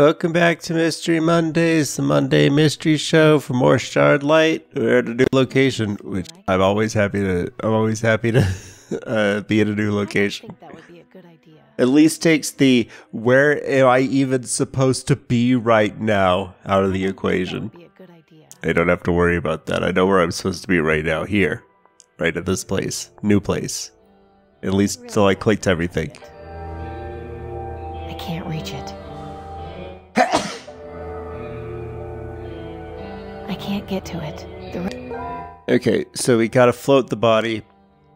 Welcome back to Mystery Mondays, the Monday mystery show for more Shardlight. We're at a new location, which I'm always happy to be at a new location. I think that would be a good idea. At least takes the where am I even supposed to be right now out of the equation. That would be a good idea. I don't have to worry about that. I know where I'm supposed to be right now, here. Right at this place. New place. At least till I clicked everything. I can't reach it. I can't get to it. Okay, so we gotta float the body.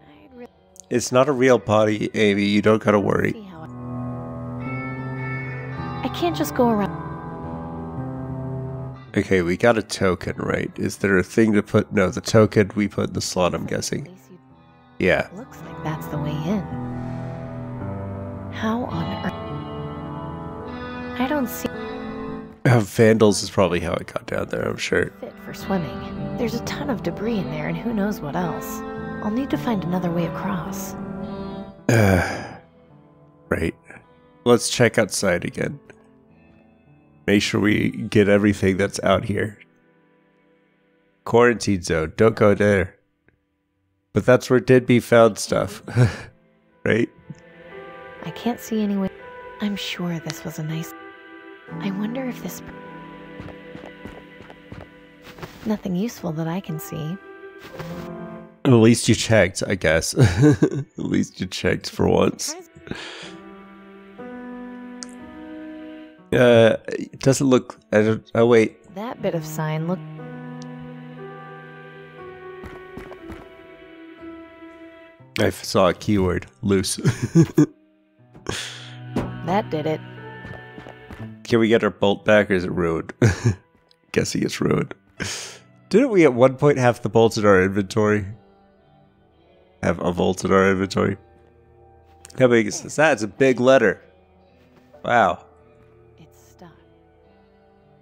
I'd really It's not a real body, Amy. You don't gotta worry. see how I can't just go around. Okay, we got a token, right? Is there a thing to put? No, the token we put in the slot, I'm guessing. Yeah. Looks like that's the way in. How on earth? I don't see Vandals is probably how it got down there, I'm sure. fit for swimming. There's a ton of debris in there and who knows what else. I'll need to find another way across. Right. Let's check outside again. Make sure we get everything that's out here. Quarantine zone. Don't go there. But that's where did be found stuff. Right? I can't see any way. I'm sure this was a nice... I wonder if this... Nothing useful that I can see. At least you checked, I guess. At least you checked for once. It doesn't look... oh, wait. That bit of sign look... I saw a keyword. Loose. That did it. Can we get our bolt back or is it ruined? Guessing it's ruined. Didn't we at one point have the bolts in our inventory? Have a bolt in our inventory? How big is this? That's a big letter. Wow. It's stuck.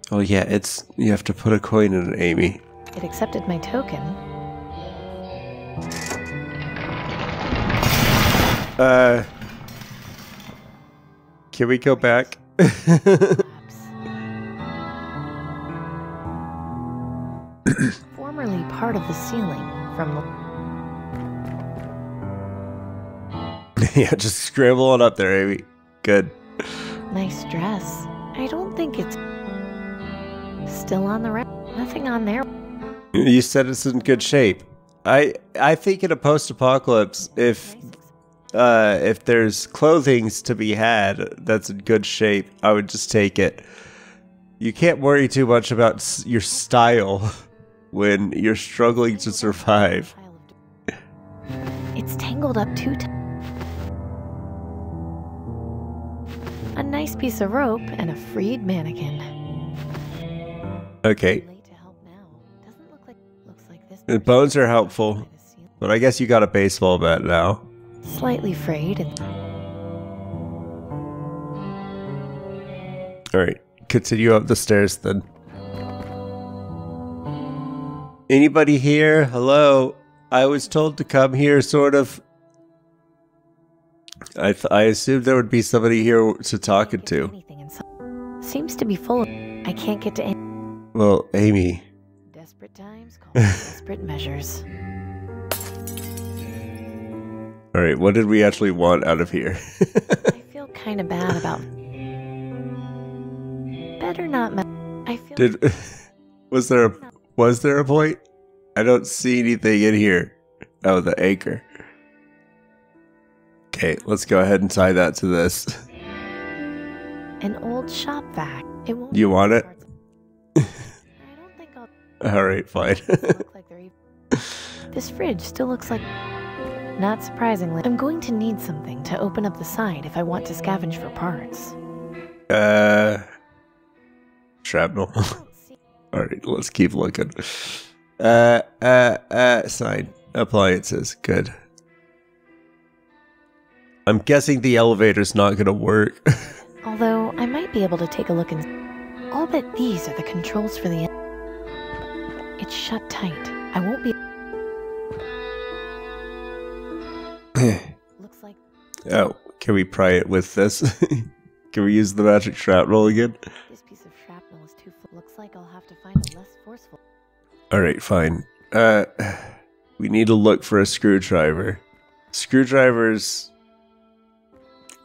Oh yeah, it's... You have to put a coin in it, Amy. It accepted my token. Can we go back? Formerly part of the ceiling from Yeah, just scramble on up there, Amy. Good. nice dress. I don't think it's still on the rack. Nothing on there. You said it's in good shape. I think in a post-apocalypse, if there's clothings to be had that's in good shape, I would just take it. You can't worry too much about your style when you're struggling to survive. It's tangled up too tight. A nice piece of rope and a freed mannequin. Okay, Late to help now. Doesn't look like. Looks like this. the bones are helpful, but I guess you got a baseball bat now. Slightly frayed and Alright, continue up the stairs then. Anybody here? Hello? I was told to come here, sort of. I assumed there would be somebody here to talk to. anything inside. Seems to be full of. I can't get to any. Well, Amy. Desperate times call for desperate measures. Alright, what did we actually want out of here? I feel kind of bad about. Better not. I feel. Was there a point? I don't see anything in here. Oh, the anchor. Okay, let's go ahead and tie that to this. An old shop vac. It won't. You want it? I don't think I'll. Alright, fine. Look like they're even. This fridge still looks like. Not surprisingly, I'm going to need something to open up the side if I want to scavenge for parts. Shrapnel. I don't see- Alright, let's keep looking. Sign. Appliances. Good. I'm guessing the elevator's not gonna work. Although I might be able to take a look and. I'll bet these are the controls for the. It's shut tight. I won't be. Looks like. Oh, can we pry it with this? Can we use the magic shrapnel again? This like I'll have to find a less forceful. Alright, fine. We need to look for a screwdriver. Screwdrivers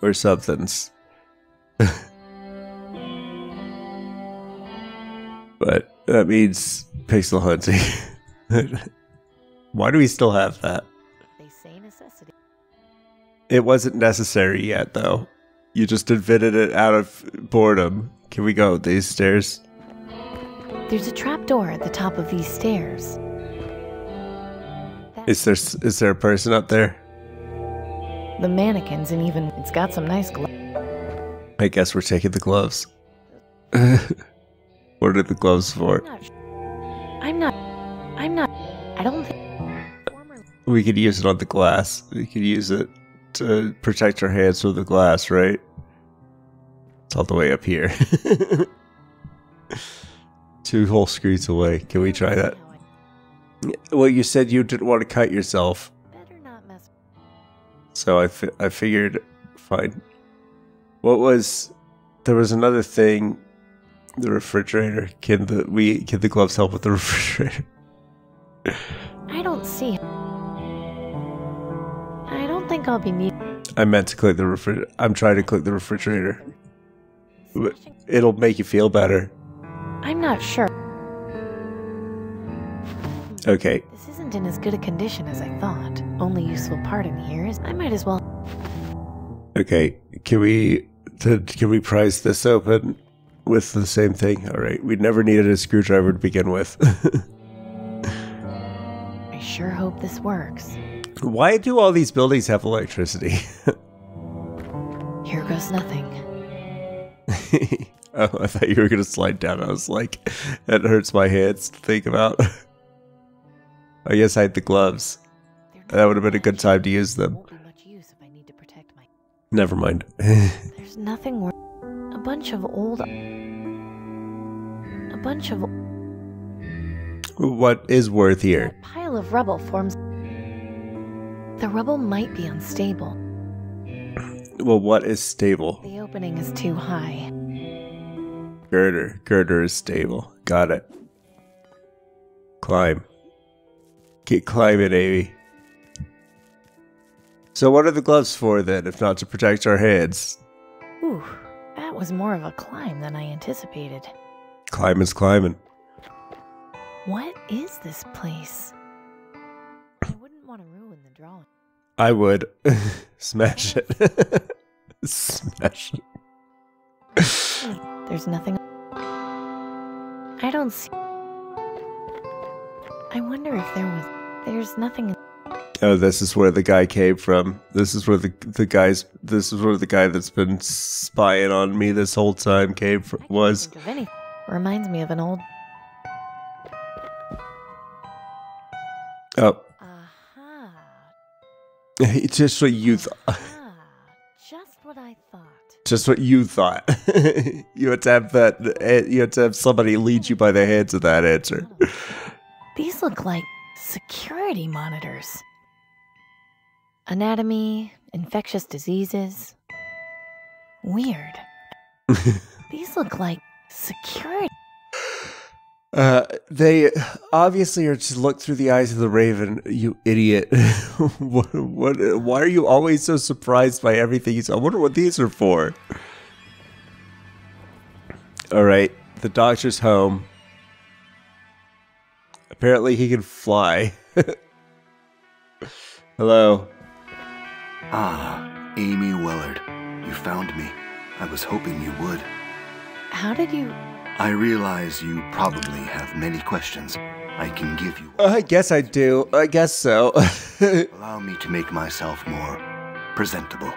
or somethings. But that means pixel hunting. Why do we still have that? They say necessity. It wasn't necessary yet, though. You just invented it out of boredom. Can we go up these stairs? There's a trapdoor at the top of these stairs. Is there a person up there? The mannequins, and even it's got some nice gloves. I guess we're taking the gloves. What are the gloves for? I'm not. I don't think. We could use it on the glass. We could use it to protect our hands from the glass, right? It's all the way up here. 2 whole screens away. Can we try that? Well, you said you didn't want to cut yourself. Better not mess. So I figured, fine. What was... There was another thing. The refrigerator. Can the gloves help with the refrigerator? I don't see. I don't think I'll be needing. I meant to click the refrigerator. I'm trying to click the refrigerator. It'll make you feel better. I'm not sure. Okay. This isn't in as good a condition as I thought. Only useful part in here is I might as well. Okay. Can we prise this open with the same thing? All right. We never needed a screwdriver to begin with. I sure hope this works. Why do all these buildings have electricity? Here goes nothing. Oh, I thought you were going to slide down. I was like, that hurts my hands to think about. I guess I had the gloves. That would have been a good time to use them. Won't be much use if I need to protect my. Never mind. There's nothing worth. A bunch of. What is worth here? A pile of rubble forms. The rubble might be unstable. Well, what is stable? The opening is too high. Girder is stable. Got it. Climb. Get climbing, Amy. So what are the gloves for then, if not to protect our hands? Ooh, that was more of a climb than I anticipated. Climb is climbing. What is this place? I wouldn't want to ruin the drawing. I would. Smash it. Smash it. There's nothing. I don't see. I wonder if there's nothing. Oh, this is where the guy came from. This is where this is where the guy that's been spying on me this whole time was. Think of anything. Reminds me of an old. Oh. Aha. Just what you thought. Just what I thought. Just what you thought. You had to have that. You had to have somebody lead you by the hand to that answer. These look like security monitors. Anatomy, infectious diseases. Weird. These look like security. They obviously are to look through the eyes of the raven, you idiot. Why are you always so surprised by everything? I wonder what these are for. Alright, the doctor's home. Apparently he can fly. Hello. Ah, Amy Willard. You found me. I was hoping you would. How did you... I realize you probably have many questions. I can give you. I guess I do. I guess so. Allow me to make myself more presentable.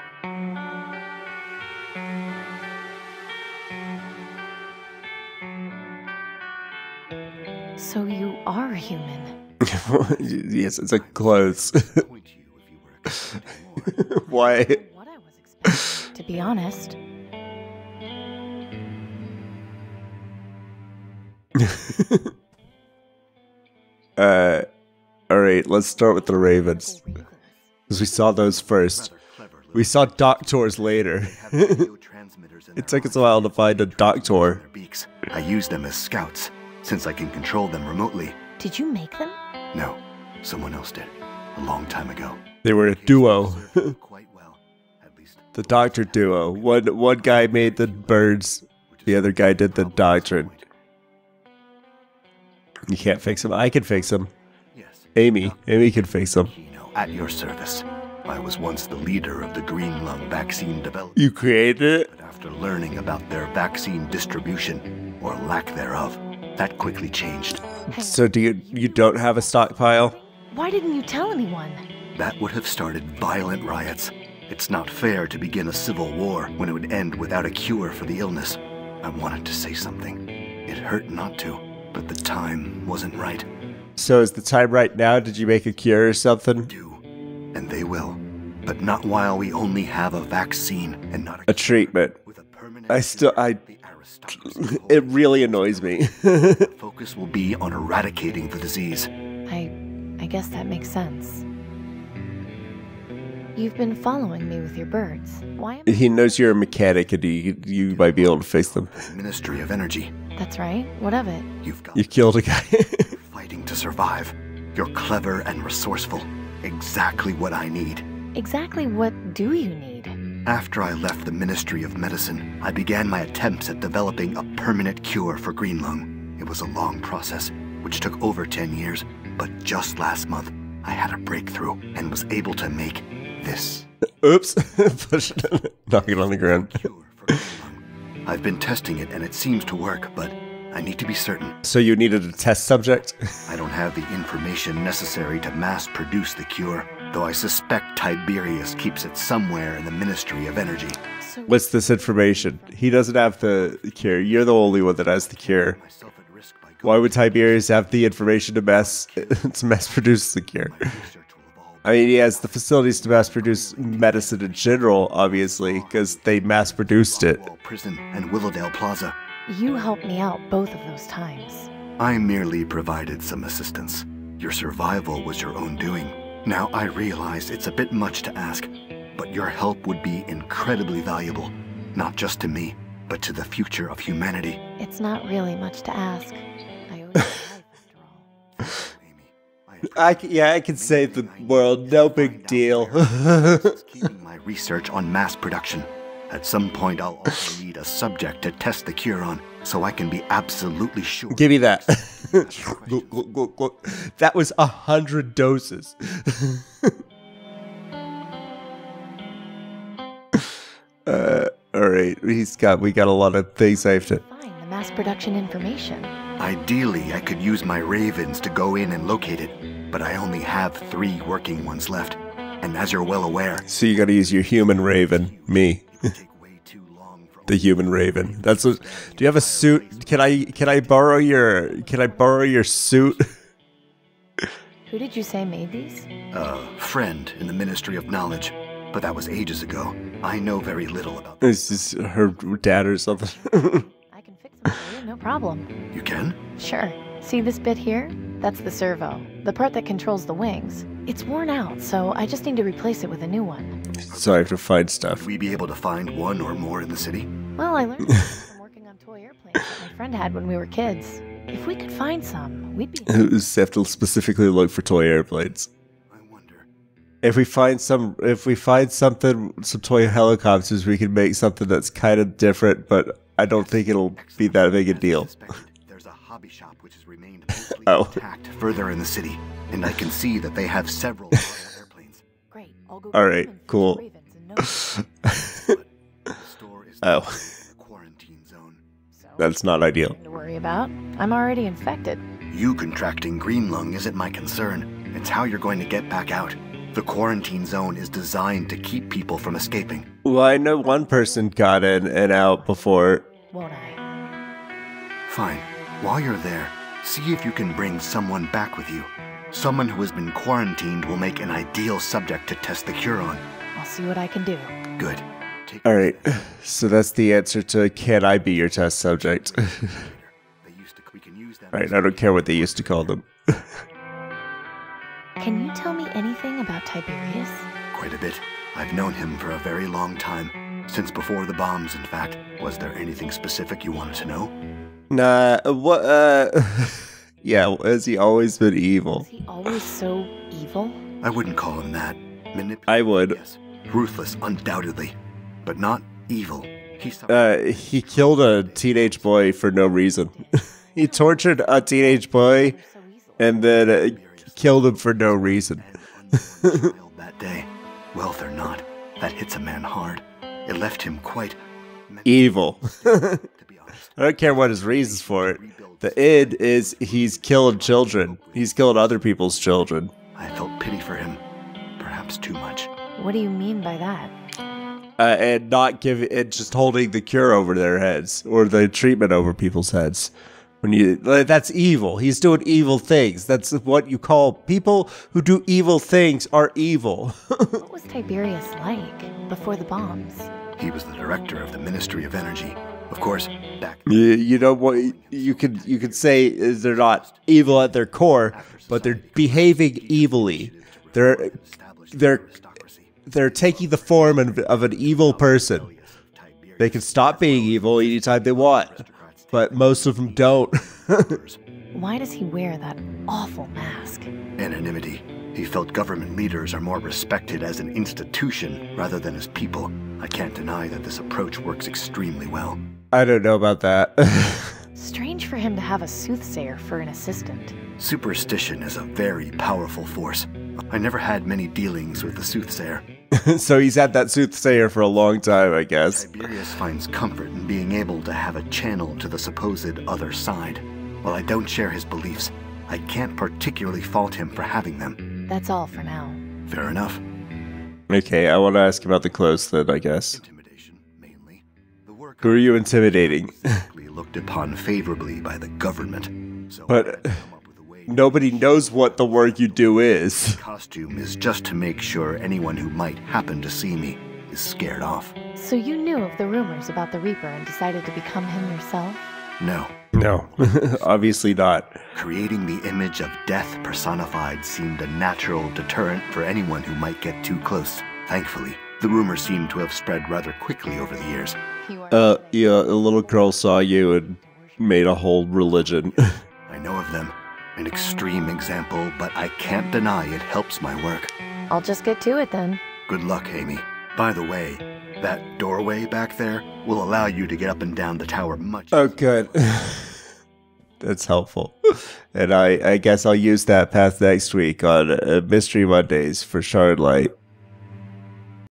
So you are human. Yes, it's like clothes. Why? What I was expecting, to be honest. Alright, let's start with the ravens. Because we saw those first. We saw doctors later. It took us a while to find a doctor. I used them as scouts. since I can control them remotely. Did you make them? No, someone else did, a long time ago. They were a duo. Quite well, at least. The doctor duo. One guy made the birds, the other guy did the doctrine. You can't fix him. I can fix him. Yes. Amy can fix him. At your service. I was once the leader of the green lung vaccine development. You created it? But after learning about their vaccine distribution, or lack thereof, that quickly changed. So you don't have a stockpile? Why didn't you tell anyone? That would have started violent riots. It's not fair to begin a civil war when it would end without a cure for the illness. I wanted to say something. It hurt not to, but the time wasn't right. So is the time right now? Did you make a cure or something? And they will. But not while we only have a vaccine and not A treatment. with a permanent the aristocracy It really annoys me. The focus will be on eradicating the disease. I guess that makes sense. You've been following me with your birds. Why am He knows you're a mechanic and you might be able to fix them. Ministry of Energy. That's right. What of it? You've got You killed a guy. fighting to survive. You're clever and resourceful. Exactly what I need. Exactly what do you need? After I left the Ministry of Medicine, I began my attempts at developing a permanent cure for green lung. It was a long process, which took over 10 years, but just last month, I had a breakthrough and was able to make this Oops. Knock it on the ground. cure for green lung. I've been testing it and it seems to work, but I need to be certain. So you needed a test subject? I don't have the information necessary to mass produce the cure, though I suspect Tiberius keeps it somewhere in the Ministry of Energy. So What's this information? He doesn't have the cure. You're the only one that has the cure. Myself at risk by Why would Tiberius have the information to mass produce the cure? research will evolve. I mean, he has the facilities to mass produce medicine in general, obviously, because they mass produced it. Wall Prison and Willowdale Plaza. you helped me out both of those times. I merely provided some assistance. Your survival was your own doing. Now I realize it's a bit much to ask, but your help would be incredibly valuable, not just to me, but to the future of humanity. It's not really much to ask. I owe you a life after all. Amy, I can save the world, no big deal. keeping my research on mass production. At some point, I'll also need a subject to test the cure on, so I can be absolutely sure. Give me that. That was 100 doses. Alright, we got a lot of things I have to... Find the mass production information. Ideally, I could use my ravens to go in and locate it, but I only have 3 working ones left. And as you're well aware, So you gotta use your human raven, me. it would take way too long for The human raven. That's what... Do you have a suit? Can I borrow your suit? Who did you say made these? a friend in the Ministry of Knowledge, but that was ages ago. I know very little about them. It's just her dad or something. I can fix them for you, no problem. You can? Sure. See this bit here? That's the servo, the part that controls the wings. It's worn out, so I just need to replace it with a new one. So I have to find stuff. Would we be able to find one or more in the city? Well, I learned this from working on toy airplanes that my friend had when we were kids. If we could find some, we'd be... Just have to specifically look for toy airplanes. I wonder. If we find some toy helicopters, we can make something that's kind of different, but I don't think it'll be that big a As deal. suspected, there's a hobby shop which has remained mostly Oh. intact further in the city, and I can see that they have several model airplanes. Great, I'll go... All right, cool. Ravens in no time. The store is Oh. in the quarantine zone. So, That's not ideal. nothing to worry about. I'm already infected. You contracting green lung isn't my concern. It's how you're going to get back out. The quarantine zone is designed to keep people from escaping. Well, I know one person got in and out before. Won't I? Fine. While you're there, see if you can bring someone back with you. Someone who has been quarantined will make an ideal subject to test the cure on. I'll see what I can do. Good. Take All right, so that's the answer to can I be your test subject? we can use that. All right, I don't care what they used to call them. Can you tell me anything about Tiberius? Quite a bit. I've known him for a very long time. Since before the bombs, in fact. Was there anything specific you wanted to know? Nah, what, yeah, has he always been evil? Is he always so evil? I wouldn't call him that. I would. Yes. Ruthless, undoubtedly. But not evil. He killed a teenage boy for no reason. He tortured a teenage boy and then killed him for no reason. That day, wealth or not, that hits a man hard. It left him quite evil. to be honest. I don't care what his reasons for it. The id is he's killed children. He's killed other people's children. I felt pity for him. Perhaps too much. What do you mean by that? And not giving it, just holding the cure over their heads or the treatment over people's heads. That's evil. He's doing evil things. That's what you call people who do evil things are evil. What was Tiberius like before the bombs? He was the director of the Ministry of Energy. Of course, back. You know what you could say is they're not evil at their core, but they're behaving evilly. They're taking the form of an evil person. They can stop being evil anytime they want, but most of them don't. Why does he wear that awful mask? Anonymity. He felt government leaders are more respected as an institution rather than as people. I can't deny that this approach works extremely well. I don't know about that. Strange for him to have a soothsayer for an assistant. Superstition is a very powerful force. I never had many dealings with the soothsayer. So he's had that soothsayer for a long time, I guess. Tiberius finds comfort in being able to have a channel to the supposed other side. While I don't share his beliefs, I can't particularly fault him for having them. That's all for now. Fair enough. Okay, I want to ask about the clothes then, I guess. Intimidation, mainly. The work Who are you intimidating? looked upon favorably by the government. So But I had to come up with a way. nobody knows what the work you do is. Costume is just to make sure anyone who might happen to see me is scared off. So you knew of the rumors about the Reaper and decided to become him yourself? No. No, obviously not. Creating the image of death personified seemed a natural deterrent for anyone who might get too close. Thankfully, the rumors seem to have spread rather quickly over the years. Yeah, a little girl saw you and made a whole religion. I know of them. An extreme example, but I can't deny it helps my work. I'll just get to it then. Good luck, Amy. By the way, that doorway back there will allow you to get up and down the tower much. Oh, good. That's helpful. And I guess I'll use that path next week on Mystery Mondays for Shardlight.